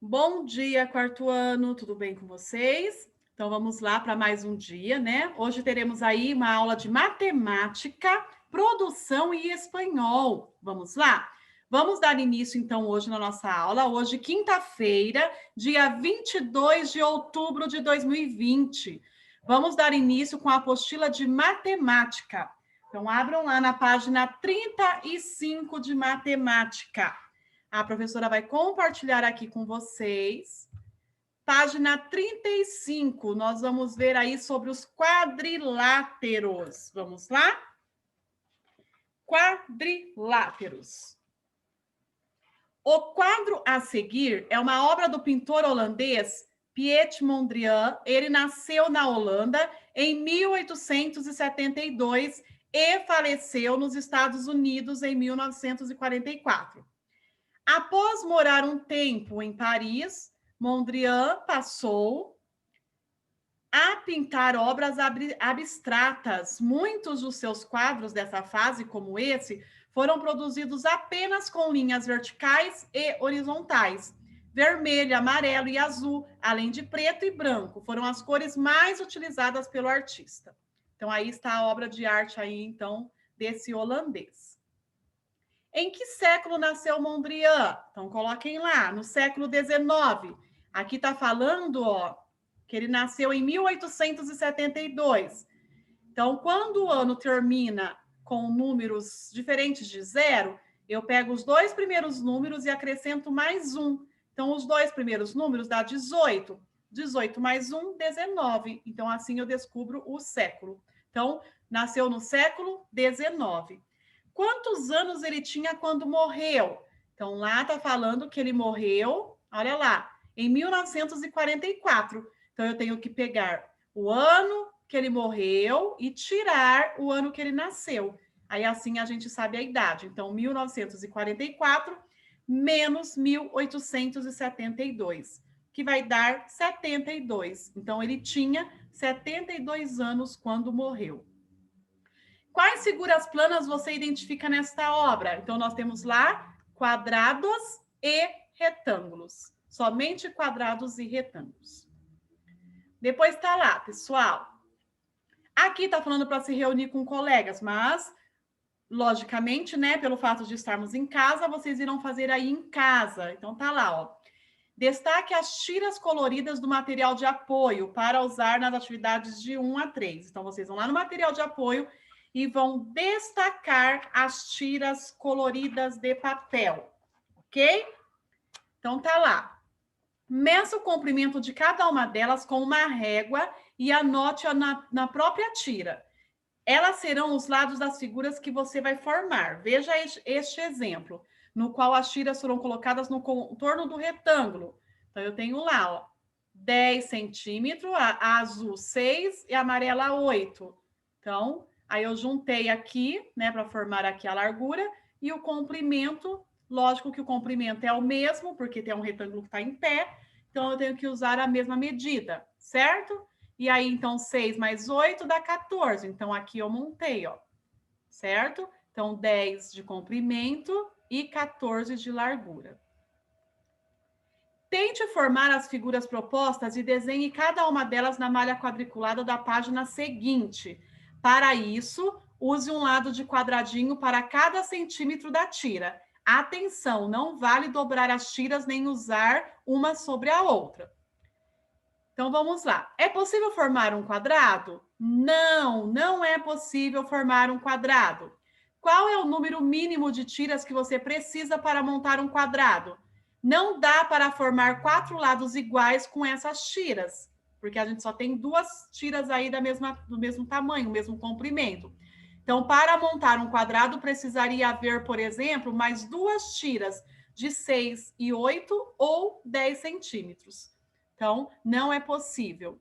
Bom dia, quarto ano, tudo bem com vocês? Então vamos lá para mais um dia, né? Hoje teremos aí uma aula de matemática, produção e espanhol. Vamos lá? Vamos dar início então hoje na nossa aula, hoje quinta-feira, dia 22 de outubro de 2020. Vamos dar início com a apostila de matemática. Então abram lá na página 35 de matemática. A professora vai compartilhar aqui com vocês. Página 35, nós vamos ver aí sobre os quadriláteros. Vamos lá? Quadriláteros. O quadro a seguir é uma obra do pintor holandês Piet Mondrian. Ele nasceu na Holanda em 1872 e faleceu nos Estados Unidos em 1944. Após morar um tempo em Paris, Mondrian passou a pintar obras abstratas. Muitos dos seus quadros dessa fase, como esse, foram produzidos apenas com linhas verticais e horizontais. Vermelho, amarelo e azul, além de preto e branco, foram as cores mais utilizadas pelo artista. Então, aí está a obra de arte aí, então, desse holandês. Em que século nasceu Mondrian? Então, coloquem lá, no século XIX. Aqui está falando, ó, que ele nasceu em 1872. Então, quando o ano termina com números diferentes de zero, eu pego os dois primeiros números e acrescento mais um. Então, os dois primeiros números dá 18. 18 mais 1, 19. Então, assim eu descubro o século. Então, nasceu no século XIX. Quantos anos ele tinha quando morreu? Então, lá está falando que ele morreu, olha lá, em 1944. Então, eu tenho que pegar o ano que ele morreu e tirar o ano que ele nasceu. Aí, assim, a gente sabe a idade. Então, 1944 menos 1872, que vai dar 72. Então, ele tinha 72 anos quando morreu. Quais figuras planas você identifica nesta obra? Então, nós temos lá quadrados e retângulos. Somente quadrados e retângulos. Depois está lá, pessoal. Aqui está falando para se reunir com colegas, mas, logicamente, né, pelo fato de estarmos em casa, vocês irão fazer aí em casa. Então, tá lá, ó. Destaque as tiras coloridas do material de apoio para usar nas atividades de 1 a 3. Então, vocês vão lá no material de apoio e vão destacar as tiras coloridas de papel, ok? Então, tá lá. Meça o comprimento de cada uma delas com uma régua e anote-a na própria tira. Elas serão os lados das figuras que você vai formar. Veja este exemplo, no qual as tiras foram colocadas no contorno do retângulo. Então, eu tenho lá, ó, 10 centímetros, a azul 6 e a amarela 8. Então, aí eu juntei aqui, né, para formar aqui a largura e o comprimento. Lógico que o comprimento é o mesmo, porque tem um retângulo que está em pé, então eu tenho que usar a mesma medida, certo? E aí, então, 6 mais 8 dá 14. Então, aqui eu montei, ó, certo? Então, 10 de comprimento e 14 de largura. Tente formar as figuras propostas e desenhe cada uma delas na malha quadriculada da página seguinte. Para isso, use um lado de quadradinho para cada centímetro da tira. Atenção, não vale dobrar as tiras nem usar uma sobre a outra. Então, vamos lá. É possível formar um quadrado? Não, não é possível formar um quadrado. Qual é o número mínimo de tiras que você precisa para montar um quadrado? Não dá para formar 4 lados iguais com essas tiras, porque a gente só tem 2 tiras aí do mesmo tamanho, mesmo comprimento. Então, para montar um quadrado, precisaria haver, por exemplo, mais 2 tiras de 6 e 8 ou 10 centímetros. Então, não é possível.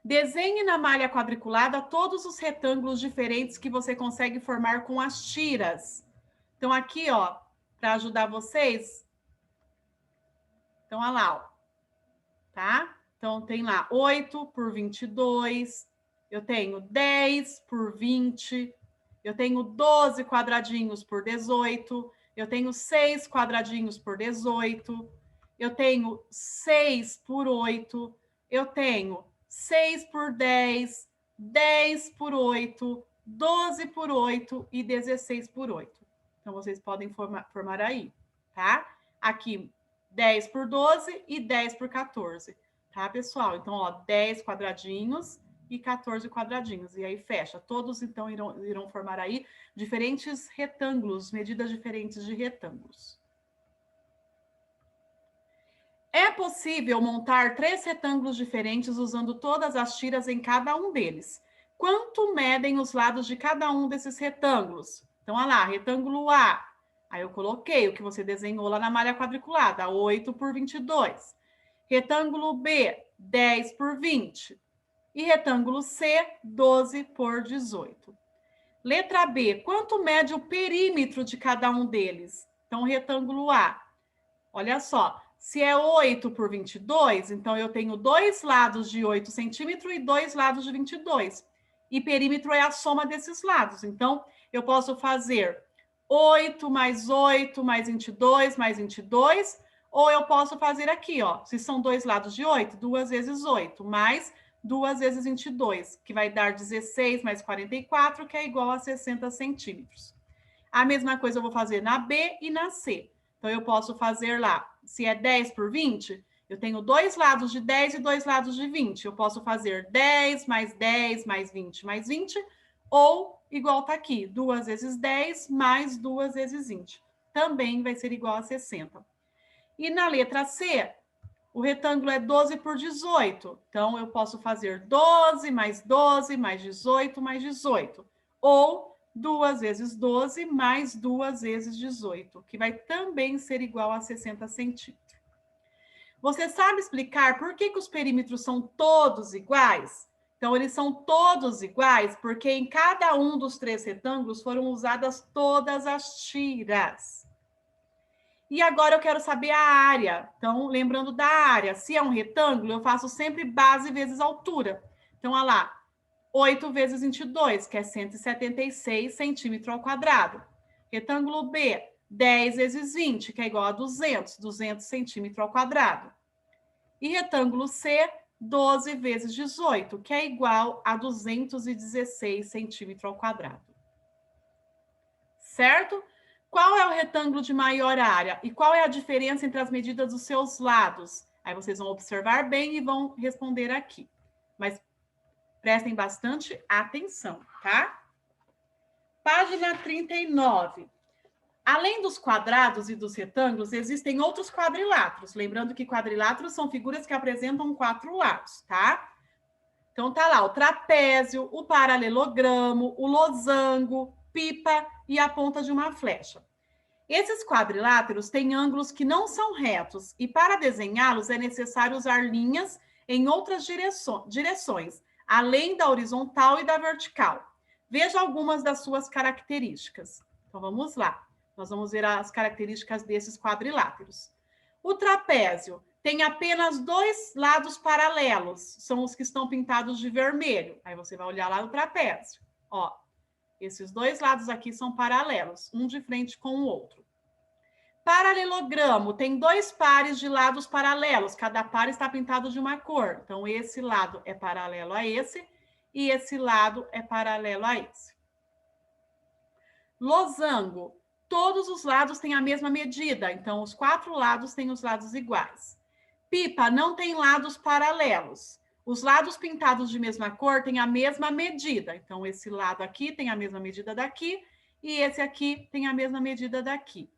Desenhe na malha quadriculada todos os retângulos diferentes que você consegue formar com as tiras. Então, aqui, ó, para ajudar vocês. Então, olha lá, ó. Tá? Então, tem lá 8 por 22. Eu tenho 10 por 20. Eu tenho 12 quadradinhos por 18. Eu tenho 6 quadradinhos por 18. eu tenho 6 por 8, eu tenho 6 por 10, 10 por 8, 12 por 8 e 16 por 8. Então, vocês podem formar aí, tá? Aqui, 10 por 12 e 10 por 14, tá, pessoal? Então, ó, 10 quadradinhos e 14 quadradinhos. E aí, fecha. Todos, então, irão formar aí diferentes retângulos, medidas diferentes de retângulos. É possível montar 3 retângulos diferentes usando todas as tiras em cada um deles. Quanto medem os lados de cada um desses retângulos? Então, olha lá, retângulo A. Aí eu coloquei o que você desenhou lá na malha quadriculada, 8 por 22. Retângulo B, 10 por 20. E retângulo C, 12 por 18. Letra B, quanto mede o perímetro de cada um deles? Então, retângulo A. Olha só, se é 8 por 22, então eu tenho 2 lados de 8 centímetros e 2 lados de 22. E perímetro é a soma desses lados. Então, eu posso fazer 8 mais 8 mais 22 mais 22, ou eu posso fazer aqui, ó, se são 2 lados de 8, 2 vezes 8, mais 2 vezes 22, que vai dar 16 mais 44, que é igual a 60 centímetros. A mesma coisa eu vou fazer na B e na C. Então, eu posso fazer lá, se é 10 por 20, eu tenho 2 lados de 10 e 2 lados de 20. Eu posso fazer 10 mais 10 mais 20 mais 20, ou igual tá aqui, 2 vezes 10 mais 2 vezes 20. Também vai ser igual a 60. E na letra C, o retângulo é 12 por 18. Então, eu posso fazer 12 mais 12 mais 18 mais 18. Ou 2 vezes 12 mais 2 vezes 18, que vai também ser igual a 60 centímetros. Você sabe explicar por que os perímetros são todos iguais? Então, eles são todos iguais porque em cada um dos 3 retângulos foram usadas todas as tiras. E agora eu quero saber a área. Então, lembrando da área, se é um retângulo, eu faço sempre base vezes altura. Então, olha lá, 8 vezes 22, que é 176 centímetros ao quadrado. Retângulo B, 10 vezes 20, que é igual a 200, 200 centímetros ao quadrado. E retângulo C, 12 vezes 18, que é igual a 216 centímetros ao quadrado. Certo? Qual é o retângulo de maior área? E qual é a diferença entre as medidas dos seus lados? Aí vocês vão observar bem e vão responder aqui. Mas prestem bastante atenção, tá? Página 39. Além dos quadrados e dos retângulos, existem outros quadriláteros. Lembrando que quadriláteros são figuras que apresentam 4 lados, tá? Então, tá lá o trapézio, o paralelogramo, o losango, pipa e a ponta de uma flecha. Esses quadriláteros têm ângulos que não são retos e para desenhá-los é necessário usar linhas em outras direções, além da horizontal e da vertical. Veja algumas das suas características. Então, vamos lá. Nós vamos ver as características desses quadriláteros. O trapézio tem apenas 2 lados paralelos, são os que estão pintados de vermelho. Aí você vai olhar lá no trapézio. Ó, esses 2 lados aqui são paralelos, um de frente com o outro. Paralelogramo tem 2 pares de lados paralelos, cada par está pintado de uma cor. Então, esse lado é paralelo a esse e esse lado é paralelo a esse. Losango, todos os lados têm a mesma medida, então os 4 lados têm os lados iguais. Pipa não tem lados paralelos. Os lados pintados de mesma cor têm a mesma medida. Então, esse lado aqui tem a mesma medida daqui e esse aqui tem a mesma medida daqui.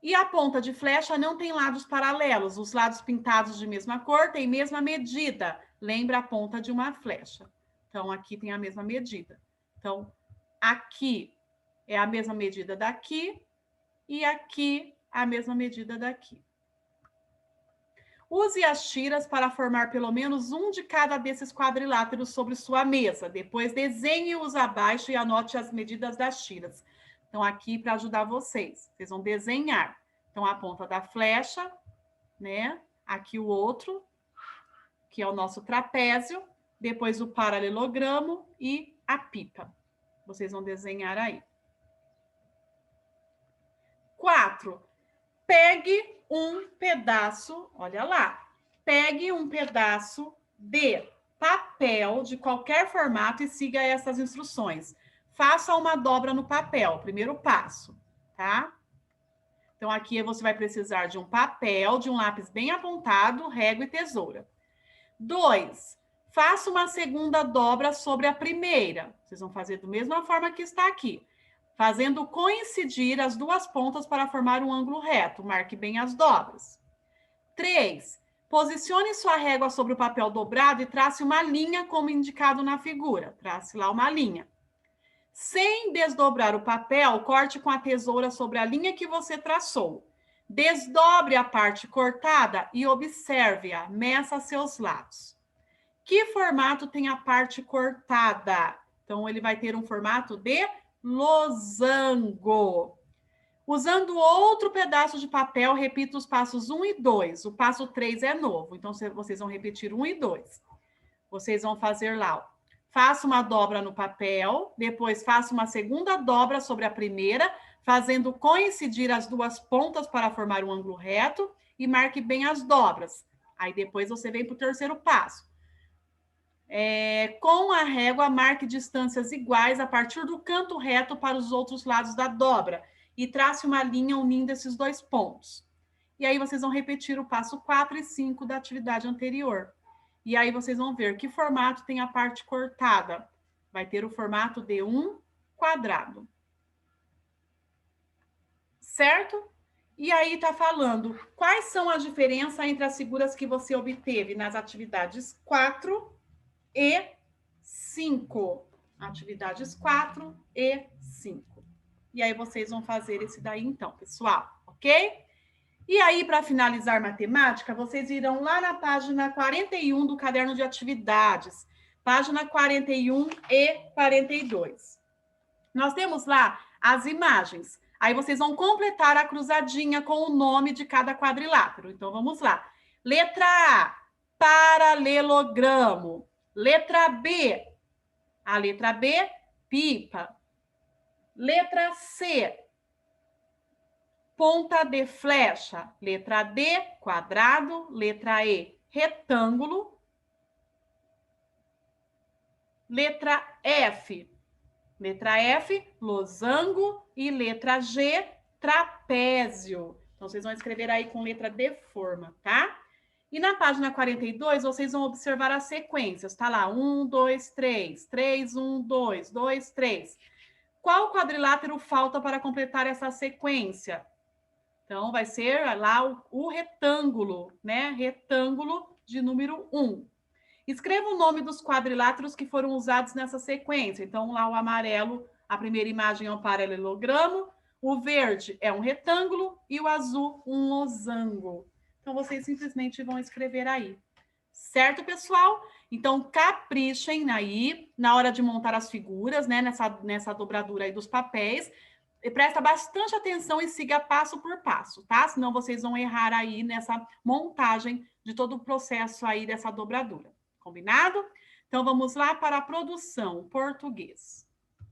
E a ponta de flecha não tem lados paralelos. Os lados pintados de mesma cor têm a mesma medida. Lembra a ponta de uma flecha. Então, aqui tem a mesma medida. Então, aqui é a mesma medida daqui e aqui a mesma medida daqui. Use as tiras para formar pelo menos um de cada desses quadriláteros sobre sua mesa. Depois desenhe-os abaixo e anote as medidas das tiras. Então, aqui para ajudar vocês, vocês vão desenhar. Então, a ponta da flecha, né? Aqui o outro, que é o nosso trapézio. Depois o paralelogramo e a pipa. Vocês vão desenhar aí. 4. pegue um pedaço, olha lá, pegue um pedaço de papel de qualquer formato e siga essas instruções. Faça uma dobra no papel, primeiro passo, tá? Então, aqui você vai precisar de um papel, de um lápis bem apontado, régua e tesoura. 2, faça uma segunda dobra sobre a primeira. Vocês vão fazer da mesma forma que está aqui, fazendo coincidir as duas pontas para formar um ângulo reto. Marque bem as dobras. 3, posicione sua régua sobre o papel dobrado e trace uma linha como indicado na figura. Trace lá uma linha. Sem desdobrar o papel, corte com a tesoura sobre a linha que você traçou. Desdobre a parte cortada e observe-a, meça seus lados. Que formato tem a parte cortada? Então, ele vai ter um formato de losango. Usando outro pedaço de papel, repita os passos 1 e 2. O passo 3 é novo, então vocês vão repetir 1 e 2. Vocês vão fazer lá, ó. Faça uma dobra no papel, depois faça uma segunda dobra sobre a primeira, fazendo coincidir as duas pontas para formar um ângulo reto e marque bem as dobras. Aí depois você vem para o terceiro passo. Com a régua, marque distâncias iguais a partir do canto reto para os outros lados da dobra e trace uma linha unindo esses dois pontos. E aí vocês vão repetir o passo 4 e 5 da atividade anterior. E aí vocês vão ver que formato tem a parte cortada. Vai ter o formato de um quadrado. Certo? E aí está falando quais são as diferenças entre as figuras que você obteve nas atividades 4 e 5. Atividades 4 e 5. E aí vocês vão fazer esse daí então, pessoal, ok? E aí, para finalizar matemática, vocês irão lá na página 41 do caderno de atividades, página 41 e 42. Nós temos lá as imagens. Aí vocês vão completar a cruzadinha com o nome de cada quadrilátero. Então, vamos lá. Letra A, paralelogramo. Letra B, a letra B, pipa. Letra C, ponta de flecha. Letra D, quadrado. Letra E, retângulo. Letra F, losango. E letra G, trapézio. Então, vocês vão escrever aí com letra de forma, tá? E na página 42, vocês vão observar as sequências. Tá lá, 1, 2, 3, 3, 1, 2, 2, 3. Qual quadrilátero falta para completar essa sequência? Então, vai ser lá o retângulo, né? Retângulo de número 1. Escreva o nome dos quadriláteros que foram usados nessa sequência. Então, lá o amarelo, a primeira imagem é um paralelogramo, o verde é um retângulo e o azul um losango. Então, vocês simplesmente vão escrever aí. Certo, pessoal? Então, caprichem aí na hora de montar as figuras, né? Nessa dobradura aí dos papéis. E presta bastante atenção e siga passo por passo, tá? Senão vocês vão errar aí nessa montagem de todo o processo aí dessa dobradura. Combinado? Então, vamos lá para a produção português.